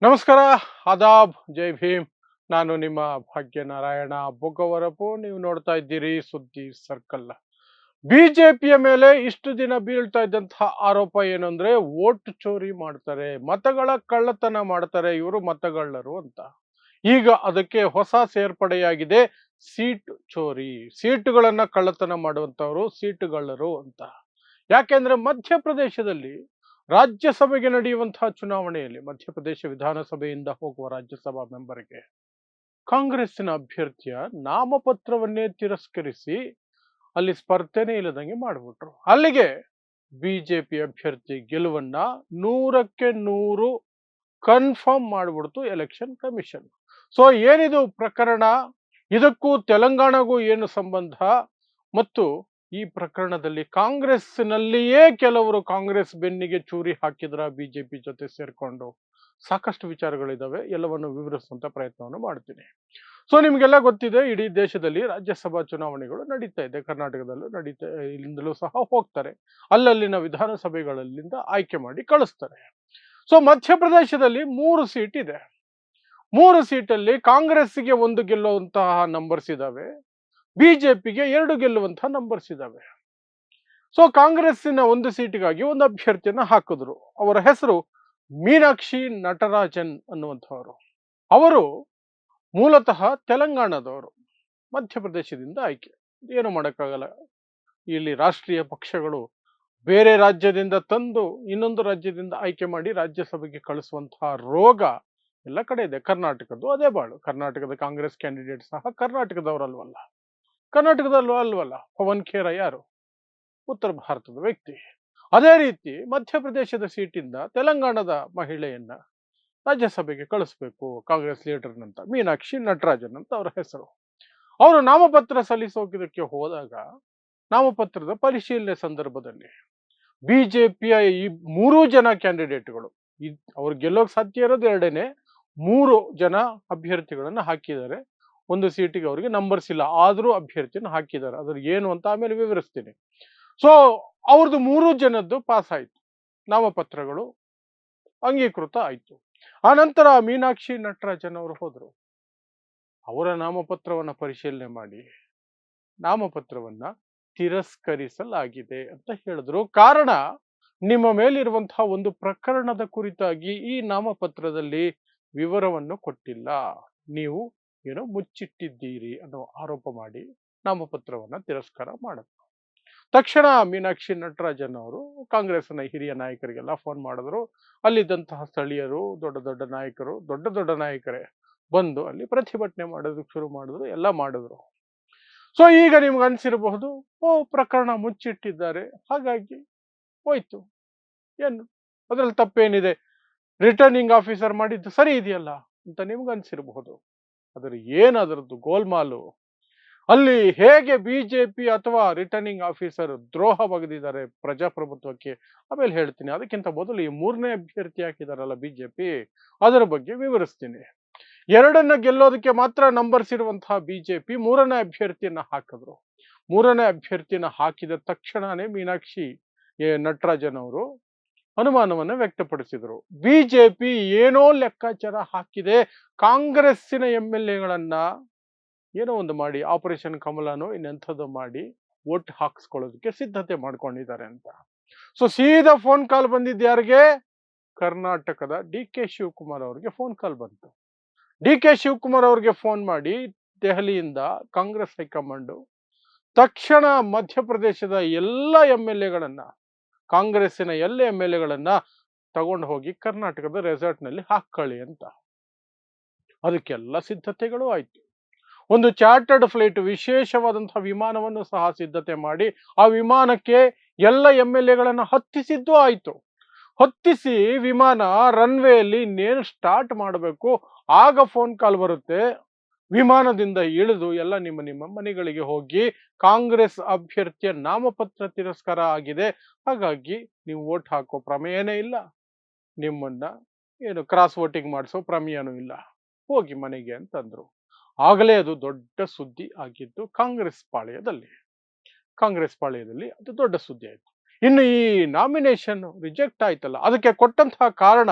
ನಮಸ್ಕಾರ, ಆದಾಬ್, ಜೈ ಭೀಮ್. ನಾನು ನಿಮ್ಮ ಭಾಗ್ಯನಾರಾಯಣ ಬೊಗ್ಗವರಪು. ನೀವು ನೋಡ್ತಾ ಇದ್ದೀರಿ ಸುದ್ದಿ ಸರ್ಕಲ್. ಬಿಜೆಪಿಯ ಮೇಲೆ ಇಷ್ಟು ದಿನ ಬೀಳ್ತಾ ಇದ್ದಂತಹ ಆರೋಪ ಏನು ಅಂದ್ರೆ ವೋಟ್ ಚೋರಿ ಮಾಡ್ತಾರೆ, ಮತಗಳ ಕಳ್ಳತನ ಮಾಡ್ತಾರೆ, ಇವರು ಮತಗಳ್ಳರು ಅಂತ. ಈಗ ಅದಕ್ಕೆ ಹೊಸ ಸೇರ್ಪಡೆಯಾಗಿದೆ, ಸೀಟ್ ಚೋರಿ, ಸೀಟುಗಳನ್ನ ಕಳ್ಳತನ ಮಾಡುವಂತವರು ಸೀಟುಗಳ್ಳರು ಅಂತ. ಯಾಕೆಂದ್ರೆ ಮಧ್ಯಪ್ರದೇಶದಲ್ಲಿ ರಾಜ್ಯಸಭೆಗೆ ನಡೆಯುವಂತಹ ಚುನಾವಣೆಯಲ್ಲಿ, ಮಧ್ಯಪ್ರದೇಶ ವಿಧಾನಸಭೆಯಿಂದ ಹೋಗುವ ರಾಜ್ಯಸಭಾ ಮೆಂಬರ್ಗೆ ಕಾಂಗ್ರೆಸ್ಸಿನ ಅಭ್ಯರ್ಥಿಯ ನಾಮಪತ್ರವನ್ನೇ ತಿರಸ್ಕರಿಸಿ ಅಲ್ಲಿ ಸ್ಪರ್ಧೆನೇ ಇಲ್ಲದಂಗೆ ಮಾಡಿಬಿಟ್ರು. ಅಲ್ಲಿಗೆ ಬಿಜೆಪಿ ಅಭ್ಯರ್ಥಿ ಗೆಲುವನ್ನ 100ಕ್ಕೆ 100 ಕನ್ಫರ್ಮ್ ಮಾಡಿಬಿಡ್ತು ಎಲೆಕ್ಷನ್ ಕಮಿಷನ್. ಸೊ ಏನಿದು ಪ್ರಕರಣ, ಇದಕ್ಕೂ ತೆಲಂಗಾಣಗೂ ಏನು ಸಂಬಂಧ, ಮತ್ತು ಈ ಪ್ರಕರಣದಲ್ಲಿ ಕಾಂಗ್ರೆಸ್ನಲ್ಲಿಯೇ ಕೆಲವರು ಕಾಂಗ್ರೆಸ್ ಬೆನ್ನಿಗೆ ಚೂರಿ ಹಾಕಿದ್ರ ಬಿಜೆಪಿ ಜೊತೆ ಸೇರ್ಕೊಂಡು, ಸಾಕಷ್ಟು ವಿಚಾರಗಳಿದಾವೆ. ಎಲ್ಲವನ್ನು ವಿವರಿಸುವಂತ ಪ್ರಯತ್ನವನ್ನು ಮಾಡ್ತೀನಿ. ಸೊ ನಿಮ್ಗೆಲ್ಲ ಗೊತ್ತಿದೆ, ಇಡೀ ದೇಶದಲ್ಲಿ ರಾಜ್ಯಸಭಾ ಚುನಾವಣೆಗಳು ನಡೀತಾ ಇದೆ, ಕರ್ನಾಟಕದಲ್ಲೂ ನಡೀತಾ, ಇಲ್ಲಿಂದಲೂ ಸಹ ಹೋಗ್ತಾರೆ, ಅಲ್ಲಲ್ಲಿನ ವಿಧಾನಸಭೆಗಳಲ್ಲಿಂದ ಆಯ್ಕೆ ಮಾಡಿ ಕಳಿಸ್ತಾರೆ. ಸೊ ಮಧ್ಯಪ್ರದೇಶದಲ್ಲಿ 3 ಸೀಟ್ ಇದೆ. 3 ಸೀಟಲ್ಲಿ ಕಾಂಗ್ರೆಸ್ಸಿಗೆ 1 ಗೆಲ್ಲುವಂತಹ ನಂಬರ್ಸ್ ಇದಾವೆ, ಬಿಜೆಪಿಗೆ 2 ಗೆಲ್ಲುವಂತಹ ನಂಬರ್ಸ್ ಇದಾವೆ. ಸೊ ಕಾಂಗ್ರೆಸ್ಸಿನ 1 ಸೀಟಿಗಾಗಿ ಒಂದು ಅಭ್ಯರ್ಥಿಯನ್ನ ಹಾಕಿದ್ರು. ಅವರ ಹೆಸರು ಮೀನಾಕ್ಷಿ ನಟರಾಜನ್ ಅನ್ನುವಂಥವರು. ಅವರು ಮೂಲತಃ ತೆಲಂಗಾಣದವರು, ಮಧ್ಯಪ್ರದೇಶದಿಂದ ಆಯ್ಕೆ. ಏನು ಮಾಡೋಕ್ಕಾಗಲ್ಲ, ಇಲ್ಲಿ ರಾಷ್ಟ್ರೀಯ ಪಕ್ಷಗಳು ಬೇರೆ ರಾಜ್ಯದಿಂದ ತಂದು ಇನ್ನೊಂದು ರಾಜ್ಯದಿಂದ ಆಯ್ಕೆ ಮಾಡಿ ರಾಜ್ಯಸಭೆಗೆ ಕಳಿಸುವಂತಹ ರೋಗ ಎಲ್ಲ ಕಡೆ ಇದೆ. ಕರ್ನಾಟಕದ್ದು ಅದೇ ಬಾಳು. ಕರ್ನಾಟಕದ ಕಾಂಗ್ರೆಸ್ ಕ್ಯಾಂಡಿಡೇಟ್ ಸಹ ಕರ್ನಾಟಕದವರಲ್ವಲ್ಲ, ಅಲ್ವಲ್ಲ. ಪವನ್ ಖೇರ ಯಾರು? ಉತ್ತರ ಭಾರತದ ವ್ಯಕ್ತಿ. ಅದೇ ರೀತಿ ಮಧ್ಯಪ್ರದೇಶದ ಸೀಟಿಂದ ತೆಲಂಗಾಣದ ಮಹಿಳೆಯನ್ನ ರಾಜ್ಯಸಭೆಗೆ ಕಳಿಸ್ಬೇಕು, ಕಾಂಗ್ರೆಸ್ ಲೀಡರ್ನಂತ ಮೀನಾಕ್ಷಿ ನಟರಾಜನ್ ಅಂತ ಅವರ ಹೆಸರು. ಅವರು ನಾಮಪತ್ರ ಸಲ್ಲಿಸೋದಕ್ಕೆ ಹೋದಾಗ, ನಾಮಪತ್ರದ ಪರಿಶೀಲನೆ ಸಂದರ್ಭದಲ್ಲಿ ಬಿಜೆಪಿಯ ಈ 3 ಜನ ಕ್ಯಾಂಡಿಡೇಟ್ಗಳು, ಅವ್ರು ಗೆಲ್ಲೋಕ್ ಸಾಧ್ಯ ಇರೋದು 2ನೇ, 3 ಜನ ಅಭ್ಯರ್ಥಿಗಳನ್ನ ಹಾಕಿದ್ದಾರೆ. 1 ಸೀಟಿಗೆ ಅವರಿಗೆ ನಂಬರ್ಸ್ ಇಲ್ಲ, ಆದ್ರೂ ಅಭ್ಯರ್ಥಿನ ಹಾಕಿದ್ದಾರೆ. ಅದ್ರ ಏನು ಅಂತ ಆಮೇಲೆ ವಿವರಿಸ್ತೀನಿ. ಸೊ ಅವ್ರದ್ದು 3 ಜನದ್ದು ಪಾಸ್ ಆಯ್ತು, ನಾಮಪತ್ರಗಳು ಅಂಗೀಕೃತ ಆಯ್ತು. ಆ ನಂತರ ಮೀನಾಕ್ಷಿ ನಟರಾಜನ್ ಅವರು ಹೋದ್ರು. ಅವರ ನಾಮಪತ್ರವನ್ನ ಪರಿಶೀಲನೆ ಮಾಡಿ ನಾಮಪತ್ರವನ್ನ ತಿರಸ್ಕರಿಸಲಾಗಿದೆ ಅಂತ ಹೇಳಿದ್ರು. ಕಾರಣ, ನಿಮ್ಮ ಮೇಲಿರುವಂತಹ ಒಂದು ಪ್ರಕರಣದ ಕುರಿತಾಗಿ ಈ ನಾಮಪತ್ರದಲ್ಲಿ ವಿವರವನ್ನು ಕೊಟ್ಟಿಲ್ಲ, ನೀವು ಏನೋ ಮುಚ್ಚಿಟ್ಟಿದ್ದೀರಿ ಅನ್ನೋ ಆರೋಪ ಮಾಡಿ ನಾಮಪತ್ರವನ್ನ ತಿರಸ್ಕಾರ ಮಾಡಿದ್ರು. ತಕ್ಷಣ ಮೀನಾಕ್ಷಿ ನಟರಾಜನ್ ಅವರು ಕಾಂಗ್ರೆಸ್ನ ಹಿರಿಯ ನಾಯಕರಿಗೆಲ್ಲ ಫೋನ್ ಮಾಡಿದ್ರು. ಅಲ್ಲಿದ್ದಂತಹ ಸ್ಥಳೀಯರು, ದೊಡ್ಡ ನಾಯಕರೇ ಬಂದು ಅಲ್ಲಿ ಪ್ರತಿಭಟನೆ ಮಾಡೋದಕ್ಕೆ ಶುರು ಮಾಡಿದ್ರು, ಎಲ್ಲ ಮಾಡಿದ್ರು. ಸೊ ಈಗ ನಿಮ್ಗೆ ಅನ್ಸಿರಬಹುದು, ಪ್ರಕರಣ ಮುಚ್ಚಿಟ್ಟಿದ್ದಾರೆ, ಹಾಗಾಗಿ ಹೋಯ್ತು, ಏನು ಅದ್ರಲ್ಲಿ ತಪ್ಪೇನಿದೆ, ರಿಟರ್ನಿಂಗ್ ಆಫೀಸರ್ ಮಾಡಿದ್ದು ಸರಿ ಇದೆಯಲ್ಲ ಅಂತ ನಿಮ್ಗೆ ಅನ್ಸಿರಬಹುದು. ಅದ್ರ ಏನದರದ್ದು ಗೋಲ್ಮಾಲು, ಅಲ್ಲಿ ಹೇಗೆ ಬಿಜೆಪಿ ಅಥವಾ ರಿಟರ್ನಿಂಗ್ ಆಫೀಸರ್ ದ್ರೋಹ ಬಗೆದಿದ್ದಾರೆ ಪ್ರಜಾಪ್ರಭುತ್ವಕ್ಕೆ, ಆಮೇಲೆ ಹೇಳ್ತೀನಿ. ಅದಕ್ಕಿಂತ ಮೊದಲು ಈ 3ನೇ ಅಭ್ಯರ್ಥಿ ಹಾಕಿದಾರಲ್ಲ ಬಿಜೆಪಿ, ಅದರ ಬಗ್ಗೆ ವಿವರಿಸ್ತೀನಿ. 2ನ್ನ ಗೆಲ್ಲೋದಕ್ಕೆ ಮಾತ್ರ ನಂಬರ್ಸ್ ಇರುವಂತಹ ಬಿಜೆಪಿ 3ನೇ ಅಭ್ಯರ್ಥಿಯನ್ನ ಹಾಕಿದ್ರು. 3ನೇ ಅಭ್ಯರ್ಥಿಯನ್ನ ಹಾಕಿದ ತಕ್ಷಣನೇ ಮೀನಾಕ್ಷಿ ನಟರಾಜನ್ ಅವರು ಅನುಮಾನವನ್ನ ವ್ಯಕ್ತಪಡಿಸಿದರು. ಬಿಜೆಪಿ ಏನೋ ಲೆಕ್ಕಾಚಾರ ಹಾಕಿದೆ, ಕಾಂಗ್ರೆಸ್ಸಿನ MLA ಗಳನ್ನ ಏನೋ ಒಂದು ಮಾಡಿ, ಆಪರೇಷನ್ ಕಮಲನೋ ಇನ್ನೆಂಥದ್ದು ಮಾಡಿ ವೋಟ್ ಹಾಕ್ಸ್ಕೊಳ್ಳೋದಕ್ಕೆ ಸಿದ್ಧತೆ ಮಾಡ್ಕೊಂಡಿದ್ದಾರೆ ಅಂತ. ಸೊ ಸೀದಾ ಫೋನ್ ಕಾಲ್ ಬಂದಿದ್ದು ಯಾರಿಗೆ? ಕರ್ನಾಟಕದ DK ಶಿವಕುಮಾರ್ ಅವರಿಗೆ ಫೋನ್ ಕಾಲ್ ಬಂತು. DK ಶಿವಕುಮಾರ್ ಅವರಿಗೆ ಫೋನ್ ಮಾಡಿ ದೆಹಲಿಯಿಂದ ಕಾಂಗ್ರೆಸ್ ಹೈಕಮಾಂಡ್ ತಕ್ಷಣ ಮಧ್ಯಪ್ರದೇಶದ ಎಲ್ಲ MLA ಗಳನ್ನ, ಕಾಂಗ್ರೆಸ್ಸಿನ ಎಲ್ಲ MLA ಗಳನ್ನ ತಗೊಂಡು ಹೋಗಿ ಕರ್ನಾಟಕದ ರೆಸಾರ್ಟ್ನಲ್ಲಿ ಹಾಕೊಳ್ಳಿ ಅಂತ. ಅದಕ್ಕೆಲ್ಲ ಸಿದ್ಧತೆಗಳು ಆಯ್ತು. ಒಂದು ಚಾರ್ಟರ್ಡ್ ಫ್ಲೈಟ್, ವಿಶೇಷವಾದಂತಹ ವಿಮಾನವನ್ನು ಸಹ ಸಿದ್ಧತೆ ಮಾಡಿ ಆ ವಿಮಾನಕ್ಕೆ ಎಲ್ಲ MLA ಗಳನ್ನ ಹತ್ತಿಸಿದ್ದು ಆಯ್ತು. ಹತ್ತಿಸಿ ವಿಮಾನ ರನ್ವೇಯಲ್ಲಿ ಇನ್ನೇನು ಸ್ಟಾರ್ಟ್ ಮಾಡಬೇಕು, ಆಗ ಫೋನ್ ಕಾಲ್ ಬರುತ್ತೆ, ವಿಮಾನದಿಂದ ಇಳಿದು ಎಲ್ಲ ನಿಮ್ಮ ಮನೆಗಳಿಗೆ ಹೋಗಿ ಕಾಂಗ್ರೆಸ್ ಅಭ್ಯರ್ಥಿಯ ನಾಮಪತ್ರ ತಿರಸ್ಕಾರ ಆಗಿದೆ, ಹಾಗಾಗಿ ನೀವು ವೋಟ್ ಹಾಕೋ ಪ್ರಮೇಯನೇ ಇಲ್ಲ, ನಿಮ್ಮನ್ನ ಏನು ಕ್ರಾಸ್ ವೋಟಿಂಗ್ ಮಾಡಿಸೋ ಪ್ರಮೇಯನೂ ಇಲ್ಲ, ಹೋಗಿ ಮನೆಗೆ ಅಂತಂದ್ರು. ಆಗಲೇ ಅದು ದೊಡ್ಡ ಸುದ್ದಿ ಆಗಿದ್ದು ಕಾಂಗ್ರೆಸ್ ಪಾಳ್ಯದಲ್ಲಿ ಅದು ದೊಡ್ಡ ಸುದ್ದಿ ಆಯ್ತು. ಇನ್ನು ಈ ನಾಮಿನೇಷನ್ ರಿಜೆಕ್ಟ್ ಆಯ್ತಲ್ಲ, ಅದಕ್ಕೆ ಕೊಟ್ಟಂತಹ ಕಾರಣ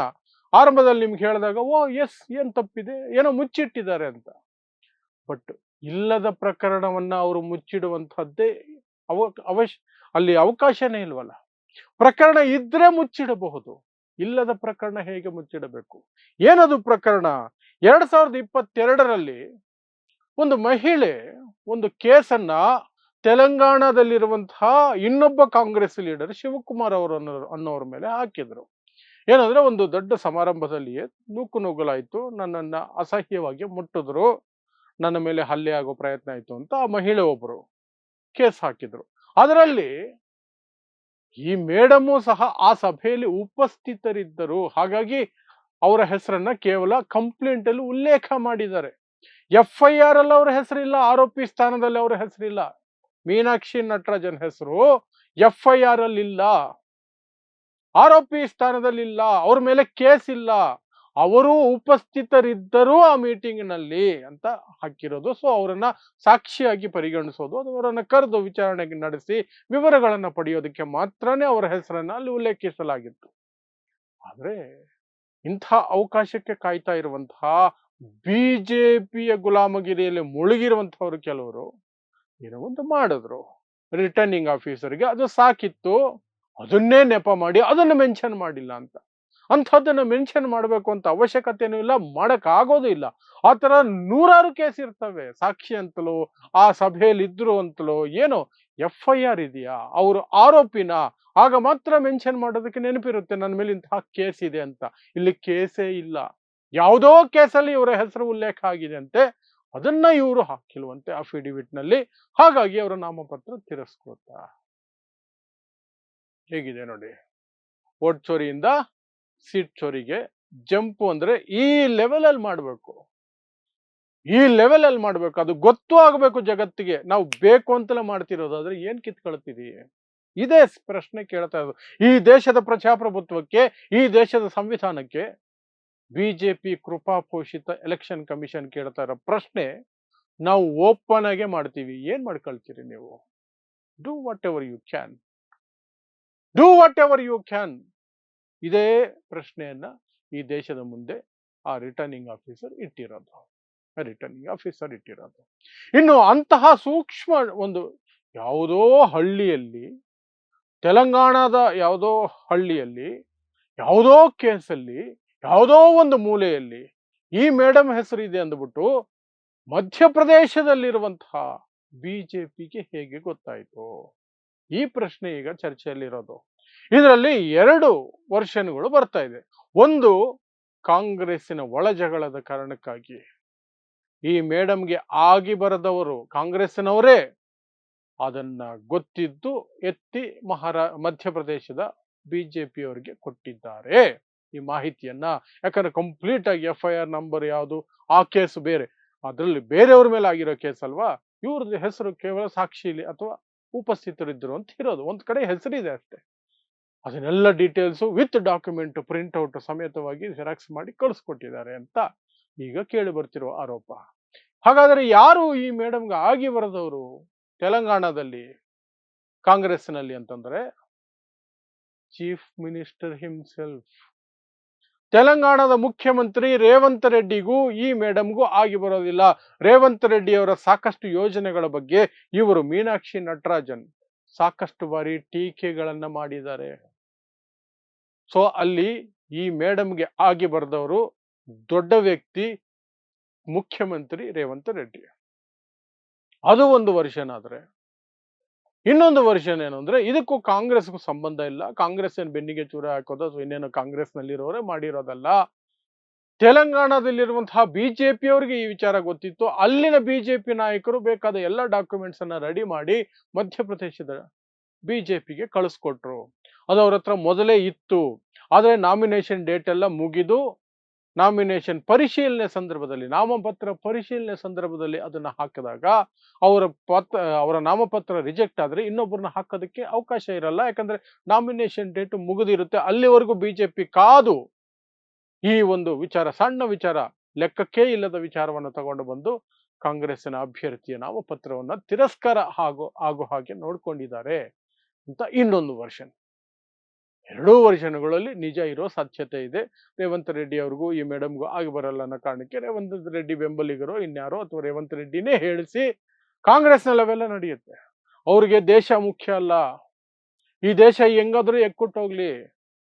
ಆರಂಭದಲ್ಲಿ ನಿಮ್ಗೆ ಹೇಳಿದಾಗ ಓ ಎಸ್ ಏನ್ ತಪ್ಪಿದೆ, ಏನೋ ಮುಚ್ಚಿಟ್ಟಿದ್ದಾರೆ ಅಂತ. ಬಟ್ ಇಲ್ಲದ ಪ್ರಕರಣವನ್ನ ಅವರು ಮುಚ್ಚಿಡುವಂತಹದ್ದೇ ಅವ ಅವಶ್ಯ ಅಲ್ಲಿ ಅವಕಾಶನೇ ಇಲ್ವಲ್ಲ. ಪ್ರಕರಣ ಇದ್ರೆ ಮುಚ್ಚಿಡಬಹುದು, ಇಲ್ಲದ ಪ್ರಕರಣ ಹೇಗೆ ಮುಚ್ಚಿಡಬೇಕು? ಏನದು ಪ್ರಕರಣ? 2022ರಲ್ಲಿ ಒಂದು ಮಹಿಳೆ ಒಂದು ಕೇಸನ್ನ ತೆಲಂಗಾಣದಲ್ಲಿರುವಂತಹ ಇನ್ನೊಬ್ಬ ಕಾಂಗ್ರೆಸ್ ಲೀಡರ್ ಶಿವಕುಮಾರ್ ಅನ್ನೋರ ಮೇಲೆ ಹಾಕಿದ್ರು. ಏನಂದ್ರೆ ಒಂದು ದೊಡ್ಡ ಸಮಾರಂಭದಲ್ಲಿಯೇ ನೂಕು ನುಗ್ಗಲಾಯ್ತು, ನನ್ನನ್ನ ಅಸಹ್ಯವಾಗಿ ಮುಟ್ಟಿದ್ರು, ನನ್ನ ಮೇಲೆ ಹಲ್ಲೆ ಆಗೋ ಪ್ರಯತ್ನ ಆಯ್ತು ಅಂತ ಆ ಮಹಿಳೆ ಒಬ್ರು ಕೇಸ್ ಹಾಕಿದ್ರು. ಅದರಲ್ಲಿ ಈ ಮೇಡಮು ಸಹ ಆ ಸಭೆಯಲ್ಲಿ ಉಪಸ್ಥಿತರಿದ್ದರು. ಹಾಗಾಗಿ ಅವರ ಹೆಸರನ್ನ ಕೇವಲ ಕಂಪ್ಲೇಂಟ್ ಅಲ್ಲಿ ಉಲ್ಲೇಖ ಮಾಡಿದ್ದಾರೆ. FIR ಅಲ್ಲಿ ಅವರ ಹೆಸರಿಲ್ಲ, ಆರೋಪಿ ಸ್ಥಾನದಲ್ಲಿ ಅವರ ಹೆಸರಿಲ್ಲ. ಮೀನಾಕ್ಷಿ ನಟರಾಜನ್ ಹೆಸರು FIR ಅಲ್ಲಿ ಇಲ್ಲ, ಆರೋಪಿ ಸ್ಥಾನದಲ್ಲಿಲ್ಲ, ಅವ್ರ ಮೇಲೆ ಕೇಸ್ ಇಲ್ಲ, ಅವರು ಉಪಸ್ಥಿತರಿದ್ದರು ಆ ಮೀಟಿಂಗ್ ನಲ್ಲಿ ಅಂತ ಹಾಕಿರೋದು. ಸೊ ಅವರನ್ನ ಸಾಕ್ಷಿಯಾಗಿ ಪರಿಗಣಿಸೋದು, ಅವರನ್ನ ಕರೆದು ವಿಚಾರಣೆಗೆ ನಡೆಸಿ ವಿವರಗಳನ್ನ ಪಡೆಯೋದಕ್ಕೆ ಮಾತ್ರನೇ ಅವರ ಹೆಸರನ್ನ ಅಲ್ಲಿ ಉಲ್ಲೇಖಿಸಲಾಗಿತ್ತು. ಆದ್ರೆ ಇಂಥ ಅವಕಾಶಕ್ಕೆ ಕಾಯ್ತಾ ಇರುವಂತಹ ಬಿಜೆಪಿಯ ಗುಲಾಮಗಿರಿಯಲ್ಲಿ ಮುಳುಗಿರುವಂತಹವರು ಕೆಲವರು ಏನೋ ಒಂದು ಮಾಡಿದ್ರು. ರಿಟರ್ನಿಂಗ್ ಆಫೀಸರ್ಗೆ ಅದು ಸಾಕಿತ್ತು, ಅದನ್ನೇ ನೆಪ ಮಾಡಿ ಅದನ್ನು ಮೆನ್ಷನ್ ಮಾಡಿಲ್ಲ ಅಂತ. ಅಂಥದ್ದನ್ನು ಮೆನ್ಷನ್ ಮಾಡಬೇಕು ಅಂತ ಅವಶ್ಯಕತೆನೂ ಇಲ್ಲ, ಮಾಡಕ್ ಆಗೋದು ಇಲ್ಲ. ಆ ತರ ನೂರಾರು ಕೇಸ್ ಇರ್ತವೆ. ಸಾಕ್ಷಿ ಅಂತಲೋ ಆ ಸಭೆಯಲ್ಲಿ ಇದ್ರು ಅಂತಲೋ ಏನೋ FIR ಇದೆಯಾ, ಅವರು ಆರೋಪಿನ, ಆಗ ಮಾತ್ರ ಮೆನ್ಷನ್ ಮಾಡೋದಕ್ಕೆ ನೆನಪಿರುತ್ತೆ ನನ್ನ ಮೇಲೆ ಇಂತಹ ಕೇಸ್ ಇದೆ ಅಂತ. ಇಲ್ಲಿ ಕೇಸೇ ಇಲ್ಲ, ಯಾವುದೋ ಕೇಸಲ್ಲಿ ಇವರ ಹೆಸರು ಉಲ್ಲೇಖ ಆಗಿದೆ ಅಂತೆ, ಅದನ್ನ ಇವರು ಹಾಕಿಲ್ವಂತೆ ಅಫಿಡವಿಟ್ ನಲ್ಲಿ. ಹಾಗಾಗಿ ಅವರ ನಾಮಪತ್ರ ತಿರಸ್ಕೃತ. ಹೇಗಿದೆ ನೋಡಿ, ವೋಟ್ ಚೋರಿಯಿಂದ ಸೀಟ್ ಚೋರಿಗೆ ಜಂಪು ಅಂದ್ರೆ ಈ ಲೆವೆಲ್ ಅಲ್ಲಿ ಮಾಡ್ಬೇಕು, ಈ ಲೆವೆಲ್ ಅಲ್ಲಿ ಮಾಡ್ಬೇಕು. ಅದು ಗೊತ್ತು ಆಗ್ಬೇಕು ಜಗತ್ತಿಗೆ. ನಾವು ಬೇಕು ಅಂತಲೇ ಮಾಡ್ತಿರೋದಾದ್ರೆ ಏನ್ ಕಿತ್ಕೊಳ್ತೀರಿ? ಇದೇ ಪ್ರಶ್ನೆ ಕೇಳ್ತಾ ಇರೋದು. ಈ ದೇಶದ ಪ್ರಜಾಪ್ರಭುತ್ವಕ್ಕೆ, ಈ ದೇಶದ ಸಂವಿಧಾನಕ್ಕೆ ಬಿಜೆಪಿ ಕೃಪಾಪೋಷಿತ ಎಲೆಕ್ಷನ್ ಕಮಿಷನ್ ಕೇಳ್ತಾ ಇರೋ ಪ್ರಶ್ನೆ ನಾವು ಓಪನ್ ಆಗೇ ಮಾಡ್ತೀವಿ. ಏನ್ ಮಾಡ್ಕೊಳ್ತೀರಿ ನೀವು? Do whatever you can, do whatever you can. ಇದೇ ಪ್ರಶ್ನೆಯನ್ನ ಈ ದೇಶದ ಮುಂದೆ ಆ ರಿಟರ್ನಿಂಗ್ ಆಫೀಸರ್ ಇಟ್ಟಿರೋದು. ಇನ್ನು ಅಂತಹ ಸೂಕ್ಷ್ಮ ಒಂದು ಯಾವುದೋ ಹಳ್ಳಿಯಲ್ಲಿ, ತೆಲಂಗಾಣದ ಯಾವುದೋ ಹಳ್ಳಿಯಲ್ಲಿ, ಯಾವುದೋ ಕೇಸಲ್ಲಿ, ಯಾವುದೋ ಒಂದು ಮೂಲೆಯಲ್ಲಿ ಈ ಮೇಡಮ್ ಹೆಸರಿದೆ ಅಂದ್ಬಿಟ್ಟು ಮಧ್ಯಪ್ರದೇಶದಲ್ಲಿರುವಂತಹ ಬಿಜೆಪಿಗೆ ಹೇಗೆ ಗೊತ್ತಾಯ್ತು? ಈ ಪ್ರಶ್ನೆ ಈಗ ಚರ್ಚೆಯಲ್ಲಿರೋದು. ಇದರಲ್ಲಿ 2 ವರ್ಷನ್ಗಳು ಬರ್ತಾ ಇದೆ. ಒಂದು, ಕಾಂಗ್ರೆಸ್ಸಿನ ಒಳಜಗಳದ ಕಾರಣಕ್ಕಾಗಿ ಈ ಮೇಡಮ್ಗೆ ಆಗಿ ಬರದವರು ಕಾಂಗ್ರೆಸ್ಸಿನವರೇ ಅದನ್ನ ಗೊತ್ತಿದ್ದು ಎತ್ತಿ ಮಧ್ಯಪ್ರದೇಶದ ಬಿಜೆಪಿಯವರಿಗೆ ಕೊಟ್ಟಿದ್ದಾರೆ ಈ ಮಾಹಿತಿಯನ್ನ. ಯಾಕಂದ್ರೆ ಕಂಪ್ಲೀಟ್ ಆಗಿ FIR ನಂಬರ್ ಯಾವುದು, ಆ ಕೇಸ್ ಬೇರೆ, ಅದರಲ್ಲಿ ಬೇರೆಯವ್ರ ಮೇಲೆ ಆಗಿರೋ ಕೇಸ್ ಅಲ್ವಾ. ಇವ್ರದ್ದು ಹೆಸರು ಕೇವಲ ಸಾಕ್ಷಿಲಿ ಅಥವಾ ಉಪಸ್ಥಿತರಿದ್ದರು ಅಂತ ಇರೋದು. ಒಂದ್ ಕಡೆ ಹೆಸರಿದೆ ಅಷ್ಟೇ. ಅದನ್ನೆಲ್ಲ ಡೀಟೇಲ್ಸ್ ವಿತ್ ಡಾಕ್ಯುಮೆಂಟ್ ಪ್ರಿಂಟ್ಔಟ್ ಸಮೇತವಾಗಿ ಜೆರಾಕ್ಸ್ ಮಾಡಿ ಕಳಿಸ್ಕೊಟ್ಟಿದ್ದಾರೆ ಅಂತ ಈಗ ಕೇಳಿ ಬರ್ತಿರುವ ಆರೋಪ. ಹಾಗಾದ್ರೆ ಯಾರು ಈ ಮೇಡಮ್ಗೆ ಆಗಿ ಬರದವರು ತೆಲಂಗಾಣದಲ್ಲಿ ಕಾಂಗ್ರೆಸ್ನಲ್ಲಿ ಅಂತಂದ್ರೆ ಚೀಫ್ ಮಿನಿಸ್ಟರ್ ಹಿಮ್ಸೆಲ್ಫ್. ತೆಲಂಗಾಣದ ಮುಖ್ಯಮಂತ್ರಿ ರೇವಂತ್ ರೆಡ್ಡಿಗೂ ಈ ಮೇಡಮ್ಗೂ ಆಗಿ ಬರೋದಿಲ್ಲ. ರೇವಂತ್ ರೆಡ್ಡಿ ಅವರ ಸಾಕಷ್ಟು ಯೋಜನೆಗಳ ಬಗ್ಗೆ ಇವರು ಮೀನಾಕ್ಷಿ ನಟರಾಜನ್ ಸಾಕಷ್ಟು ಬಾರಿ ಟೀಕೆಗಳನ್ನ ಮಾಡಿದ್ದಾರೆ. ಸೊ ಅಲ್ಲಿ ಈ ಮೇಡಮ್ಗೆ ಆಗಿ ಬರೆದವರು ದೊಡ್ಡ ವ್ಯಕ್ತಿ ಮುಖ್ಯಮಂತ್ರಿ ರೇವಂತ್ ರೆಡ್ಡಿ. ಅದು ಒಂದು ವರ್ಷನ್. ಆದ್ರೆ ಇನ್ನೊಂದು ವರ್ಷನ್ ಏನು ಅಂದ್ರೆ, ಇದಕ್ಕೂ ಕಾಂಗ್ರೆಸ್ಗೂ ಸಂಬಂಧ ಇಲ್ಲ, ಕಾಂಗ್ರೆಸ್ ಏನ್ ಬೆನ್ನಿಗೆ ಚೂರ ಹಾಕೋದು ಅಥವಾ ಇನ್ನೇನು ಕಾಂಗ್ರೆಸ್ ನಲ್ಲಿರೋರೇ ಮಾಡಿರೋದಲ್ಲ. ತೆಲಂಗಾಣದಲ್ಲಿರುವಂತಹ ಬಿಜೆಪಿಯವರಿಗೆ ಈ ವಿಚಾರ ಗೊತ್ತಿತ್ತು. ಅಲ್ಲಿನ ಬಿಜೆಪಿ ನಾಯಕರು ಬೇಕಾದ ಎಲ್ಲ ಡಾಕ್ಯುಮೆಂಟ್ಸ್ ಅನ್ನ ರೆಡಿ ಮಾಡಿ ಮಧ್ಯಪ್ರದೇಶದ ಬಿಜೆಪಿಗೆ ಕಳಿಸ್ಕೊಟ್ರು. ಅದು ಅವ್ರ ಹತ್ರ ಮೊದಲೇ ಇತ್ತು. ಆದ್ರೆ ನಾಮಿನೇಷನ್ ಡೇಟ್ ಎಲ್ಲ ಮುಗಿದು ನಾಮಿನೇಷನ್ ಪರಿಶೀಲನೆ ಸಂದರ್ಭದಲ್ಲಿ, ನಾಮಪತ್ರ ಪರಿಶೀಲನೆ ಸಂದರ್ಭದಲ್ಲಿ ಅದನ್ನ ಹಾಕಿದಾಗ ಅವರ ನಾಮಪತ್ರ ರಿಜೆಕ್ಟ್ ಆದ್ರೆ ಇನ್ನೊಬ್ಬರನ್ನ ಹಾಕೋದಕ್ಕೆ ಅವಕಾಶ ಇರಲ್ಲ. ಯಾಕಂದ್ರೆ ನಾಮಿನೇಷನ್ ಡೇಟ್ ಮುಗಿದಿರುತ್ತೆ. ಅಲ್ಲಿವರೆಗೂ ಬಿಜೆಪಿ ಕಾದು ಈ ಒಂದು ವಿಚಾರ, ಸಣ್ಣ ವಿಚಾರ, ಲೆಕ್ಕಕ್ಕೆ ಇಲ್ಲದ ವಿಚಾರವನ್ನು ತಗೊಂಡು ಬಂದು ಕಾಂಗ್ರೆಸ್ಸಿನ ಅಭ್ಯರ್ಥಿಯ ನಾಮಪತ್ರವನ್ನ ತಿರಸ್ಕಾರ ಆಗೋ ಹಾಗೆ ನೋಡ್ಕೊಂಡಿದ್ದಾರೆ ಅಂತ ಇನ್ನೊಂದು ವರ್ಷನ್. ಎರಡೂ ವರ್ಷಗಳಲ್ಲಿ ನಿಜ ಇರೋ ಸಾಧ್ಯತೆ ಇದೆ. ರೇವಂತ್ ರೆಡ್ಡಿ ಅವ್ರಿಗೂ ಈ ಮೇಡಮ್ಗೂ ಆಗಿ ಬರಲ್ಲ ಅನ್ನೋ ಕಾರಣಕ್ಕೆ ರೇವಂತ್ ರೆಡ್ಡಿ ಬೆಂಬಲಿಗರೋ ಇನ್ಯಾರೋ ಅಥವಾ ರೇವಂತ್ ರೆಡ್ಡಿನೇ ಹೇಳಿಸಿ ಕಾಂಗ್ರೆಸ್ನಲ್ಲಿ ಅವೆಲ್ಲ ನಡೆಯುತ್ತೆ. ಅವ್ರಿಗೆ ದೇಶ ಮುಖ್ಯ ಅಲ್ಲ. ಈ ದೇಶ ಹೆಂಗಾದ್ರೂ ಎಕ್ಕುಟ್ಟೋಗ್ಲಿ.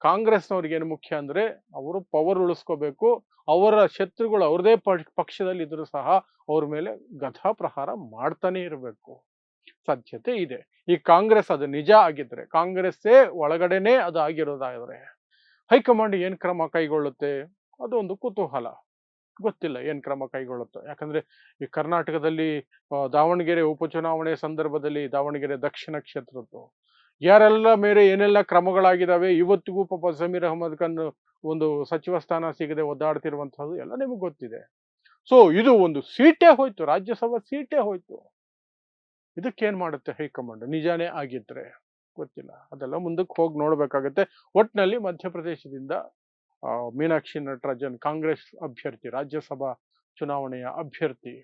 ಕಾಂಗ್ರೆಸ್ನವ್ರಿಗೇನು ಮುಖ್ಯ ಅಂದ್ರೆ ಅವರು ಪವರ್ ಉಳಿಸ್ಕೋಬೇಕು. ಅವರ ಶತ್ರುಗಳು ಅವ್ರದೇ ಪಕ್ಷದಲ್ಲಿ ಇದ್ರು ಸಹ ಅವ್ರ ಮೇಲೆ ಗಧಾ ಪ್ರಹಾರ ಮಾಡ್ತಾನೆ ಇರಬೇಕು. ಸಾಧ್ಯತೆ ಇದೆ. ಈ ಕಾಂಗ್ರೆಸ್ ಅದು ನಿಜ ಆಗಿದ್ರೆ, ಕಾಂಗ್ರೆಸ್ಸೇ ಒಳಗಡೆನೆ ಅದು ಆಗಿರೋದಾದ್ರೆ ಹೈಕಮಾಂಡ್ ಏನ್ ಕ್ರಮ ಕೈಗೊಳ್ಳುತ್ತೆ? ಅದೊಂದು ಕುತೂಹಲ. ಗೊತ್ತಿಲ್ಲ ಏನ್ ಕ್ರಮ ಕೈಗೊಳ್ಳುತ್ತೋ. ಯಾಕಂದ್ರೆ ಈ ಕರ್ನಾಟಕದಲ್ಲಿ ದಾವಣಗೆರೆ ಉಪಚುನಾವಣೆ ಸಂದರ್ಭದಲ್ಲಿ ದಾವಣಗೆರೆ ದಕ್ಷಿಣ ಕ್ಷೇತ್ರದ್ದು ಯಾರೆಲ್ಲ ಮೇಲೆ ಏನೆಲ್ಲ ಕ್ರಮಗಳಾಗಿದ್ದಾವೆ, ಇವತ್ತಿಗೂ ಪಾಪ ಜಮೀರ್ ಅಹಮದ್ ಖಾನ್ ಒಂದು ಸಚಿವ ಸ್ಥಾನ ಸಿಗದೆ ಒದ್ದಾಡ್ತಿರುವಂತಹದ್ದು ಎಲ್ಲ ನಿಮ್ಗೆ ಗೊತ್ತಿದೆ. ಸೊ ಇದು ಒಂದು ಸೀಟೇ ಹೋಯ್ತು, ರಾಜ್ಯಸಭಾ ಸೀಟೇ ಹೋಯ್ತು. ಇದಕ್ಕೇನ್ ಮಾಡುತ್ತೆ ಹೈಕಮಾಂಡ್ ನಿಜಾನೇ ಆಗಿದ್ರೆ? ಗೊತ್ತಿಲ್ಲ. ಅದೆಲ್ಲ ಮುಂದಕ್ಕೆ ಹೋಗಿ ನೋಡ್ಬೇಕಾಗತ್ತೆ. ಒಟ್ನಲ್ಲಿ ಮಧ್ಯಪ್ರದೇಶದಿಂದ ಮೀನಾಕ್ಷಿ ನಟರಾಜನ್ ಕಾಂಗ್ರೆಸ್ ಅಭ್ಯರ್ಥಿ, ರಾಜ್ಯಸಭಾ ಚುನಾವಣೆಯ ಅಭ್ಯರ್ಥಿ,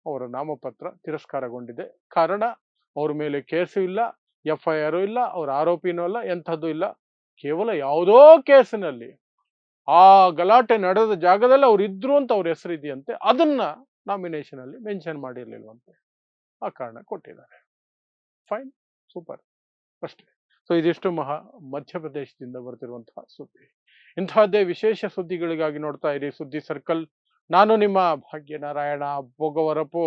ಅವರ ನಾಮಪತ್ರ ತಿರಸ್ಕಾರಗೊಂಡಿದೆ. ಕಾರಣ ಅವ್ರ ಮೇಲೆ ಕೇಸು ಇಲ್ಲ, FIR ಇಲ್ಲ, ಅವ್ರ ಆರೋಪಿನೂ ಅಲ್ಲ, ಎಂಥದ್ದು ಇಲ್ಲ. ಕೇವಲ ಯಾವುದೋ ಕೇಸಿನಲ್ಲಿ ಆ ಗಲಾಟೆ ನಡೆದ ಜಾಗದಲ್ಲಿ ಅವ್ರು ಇದ್ರು ಅಂತ ಅವ್ರ ಹೆಸರು ಇದೆಯಂತೆ. ಅದನ್ನ ನಾಮಿನೇಷನ್ ಅಲ್ಲಿ ಮೆನ್ಷನ್ ಮಾಡಿರ್ಲಿಲ್ವಂತೆ. ಆ ಕಾರಣ ಕೊಟ್ಟಿದ್ದಾರೆ. ಫೈನ್, ಸೂಪರ್, ಅಷ್ಟೇ. ಸೊ ಇದಿಷ್ಟು ಮಧ್ಯಪ್ರದೇಶದಿಂದ ಬರ್ತಿರುವಂತಹ ಸುದ್ದಿ. ಇಂತಹದ್ದೇ ವಿಶೇಷ ಸುದ್ದಿಗಳಿಗಾಗಿ ನೋಡ್ತಾ ಇರಿ ಸುದ್ದಿ ಸರ್ಕಲ್. ನಾನು ನಿಮ್ಮ ಭಾಗ್ಯನಾರಾಯಣ ಬೊಗವರಪು.